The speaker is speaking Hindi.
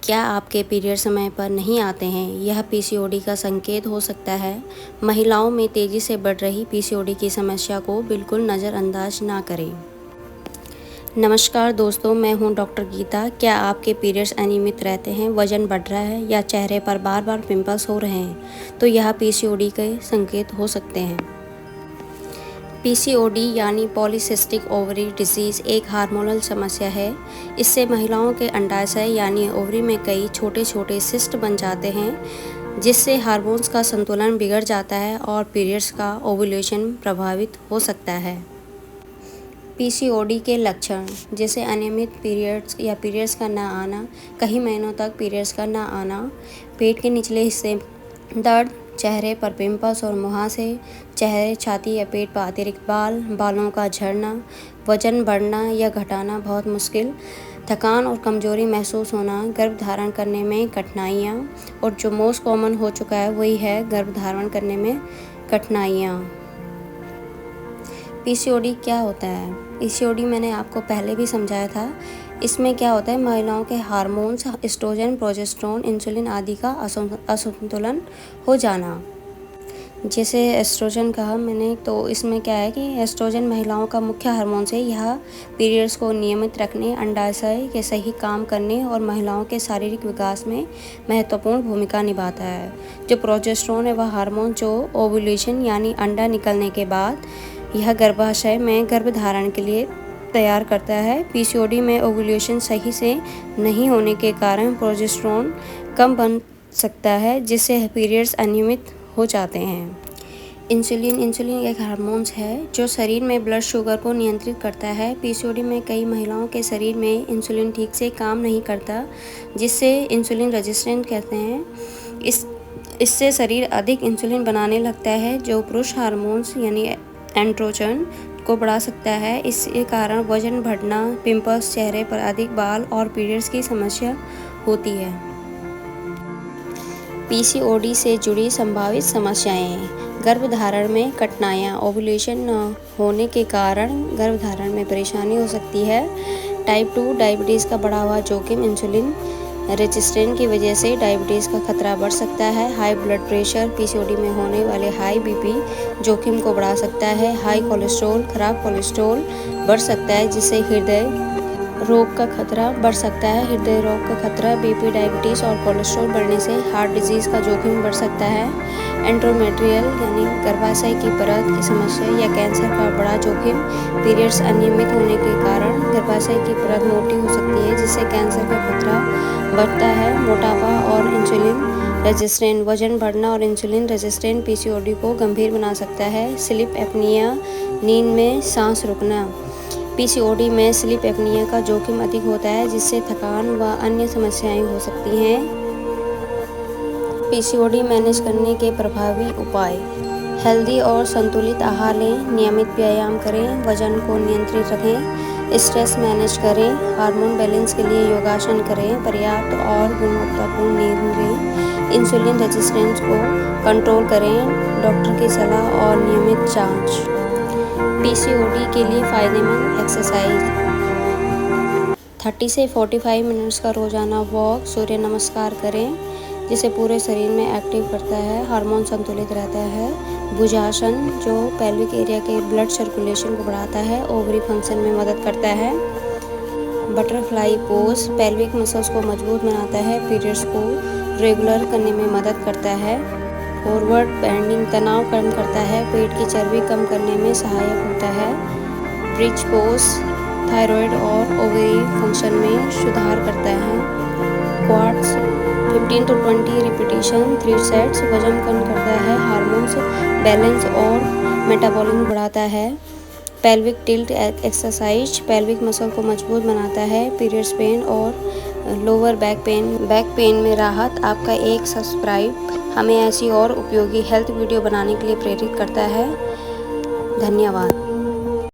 क्या आपके पीरियड समय पर नहीं आते हैं? यह पीसीओडी का संकेत हो सकता है। महिलाओं में तेज़ी से बढ़ रही पीसीओडी की समस्या को बिल्कुल नज़रअंदाज ना करें। नमस्कार दोस्तों, मैं हूं डॉक्टर गीता। क्या आपके पीरियड्स अनियमित रहते हैं, वज़न बढ़ रहा है या चेहरे पर बार बार पिंपल्स हो रहे हैं, तो यह पीसीओडी के संकेत हो सकते हैं। पीसीओडी यानी पॉलीसिस्टिक ओवरी डिजीज़ एक हार्मोनल समस्या है। इससे महिलाओं के अंडाशय यानी ओवरी में कई छोटे छोटे सिस्ट बन जाते हैं, जिससे हार्मोन्स का संतुलन बिगड़ जाता है और पीरियड्स का ओव्यूलेशन प्रभावित हो सकता है। पीसीओडी के लक्षण जैसे अनियमित पीरियड्स या पीरियड्स का ना आना, कई महीनों तक पीरियड्स का ना आना, पेट के निचले हिस्से दर्द, चेहरे पर पिंपल्स और मुहासे, चेहरे, छाती या पेट पर अतिरिक्त बालों का झड़ना, वजन बढ़ना या घटाना बहुत मुश्किल, थकान और कमजोरी महसूस होना, गर्भधारण करने में कठिनाइयाँ, और जो मोस्ट कॉमन हो चुका है वही है गर्भधारण करने में कठिनाइयाँ। पीसीओडी क्या होता है? पीसीओडी मैंने आपको पहले भी समझाया था। इसमें क्या होता है, महिलाओं के हार्मोन्स एस्ट्रोजन, प्रोजेस्टेरोन, इंसुलिन आदि का असंतुलन हो जाना। जैसे एस्ट्रोजन कहा मैंने, तो इसमें क्या है कि एस्ट्रोजन महिलाओं का मुख्य हार्मोन है। यह पीरियड्स को नियमित रखने, अंडाशय के सही काम करने और महिलाओं के शारीरिक विकास में महत्वपूर्ण भूमिका निभाता है। जो प्रोजेस्टेरोन है वह हार्मोन जो ओव्यूलेशन यानी अंडा निकलने के बाद यह गर्भाशय में गर्भधारण के लिए तैयार करता है। पीसीओडी में ओव्यूलेशन सही से नहीं होने के कारण प्रोजेस्टेरोन कम बन सकता है, जिससे पीरियड्स अनियमित हो जाते हैं। इंसुलिन एक हार्मोन्स है जो शरीर में ब्लड शुगर को नियंत्रित करता है। पीसीओडी में कई महिलाओं के शरीर में इंसुलिन ठीक से काम नहीं करता, जिससे इंसुलिन रेजिस्टेंट कहते हैं। इससे शरीर अधिक इंसुलिन बनाने लगता है, जो पुरुष हार्मोन्स यानी एंड्रोजन को बढ़ा सकता है। इसके कारण वजन बढ़ना, पिंपल्स, चेहरे पर अधिक बाल और पीरियड्स की समस्या होती है। पीसीओडी से जुड़ी संभावित समस्याएं: गर्भधारण में कठिनाइयाँ, ओव्यूलेशन न होने के कारण गर्भधारण में परेशानी हो सकती है। टाइप 2 डायबिटीज़ का बढ़ा हुआ जोखिम, इंसुलिन रेजिस्टेंस की वजह से डायबिटीज़ का खतरा बढ़ सकता है। हाई ब्लड प्रेशर, पीसीओडी में होने वाले हाई बीपी जोखिम को बढ़ा सकता है। हाई कोलेस्ट्रॉल, खराब कोलेस्ट्रॉल बढ़ सकता है, जिससे हृदय रोग का खतरा बढ़ सकता है। हृदय रोग का खतरा, बीपी, डायबिटीज़ और कोलेस्ट्रॉल बढ़ने से हार्ट डिजीज़ का जोखिम बढ़ सकता है। एंडोमेट्रियल यानी गर्भाशय की परत की समस्या या कैंसर का बड़ा जोखिम, पीरियड्स अनियमित होने के कारण गर्भाशय की परत मोटी हो सकती है, जिससे कैंसर का खतरा बढ़ता है। मोटापा और इंसुलिन रेजिस्टेंट, वजन बढ़ना और इंसुलिन रेजिस्टेंट पीसीओडी को गंभीर बना सकता है। स्लीप एपनिया, नींद में सांस रुकना, पीसीओडी में स्लीप एपनिया का जोखिम अधिक होता है, जिससे थकान व अन्य समस्याएं हो सकती हैं। पीसीओडी मैनेज करने के प्रभावी उपाय: हेल्दी और संतुलित आहार लें, नियमित व्यायाम करें, वजन को नियंत्रित रखें, स्ट्रेस मैनेज करें, हार्मोन बैलेंस के लिए योगासन करें, पर्याप्त और गुणवत्तापूर्ण नींद लें, इंसुलिन रेजिस्टेंस को कंट्रोल करें, डॉक्टर की सलाह और नियमित जांच। पीसीओडी के लिए फ़ायदेमंद एक्सरसाइज: 30 से 45 मिनट्स का रोज़ाना वॉक, सूर्य नमस्कार करें, जिसे पूरे शरीर में एक्टिव करता है, हार्मोन संतुलित रहता है। भुजासन जो पेल्विक एरिया के ब्लड सर्कुलेशन को बढ़ाता है, ओवरी फंक्शन में मदद करता है। बटरफ्लाई पोज पेल्विक मसल्स को मजबूत बनाता है, पीरियड्स को रेगुलर करने में मदद करता है। फॉरवर्ड बेंडिंग तनाव कम करता है, पेट की चर्बी कम करने में सहायक होता है। ब्रिज पोज थायराइड और ओवरी फंक्शन में सुधार करता है। क्वाड्स 15 to 20 रिपीटेशन 3 सेट्स वजन कम करता है, हार्मोन्स बैलेंस और मेटाबॉलिज्म बढ़ाता है। Pelvic tilt exercise pelvic muscle को मजबूत बनाता है, पीरियड्स पेन और लोअर बैक पेन में राहत। आपका एक सब्सक्राइब हमें ऐसी और उपयोगी हेल्थ वीडियो बनाने के लिए प्रेरित करता है। धन्यवाद।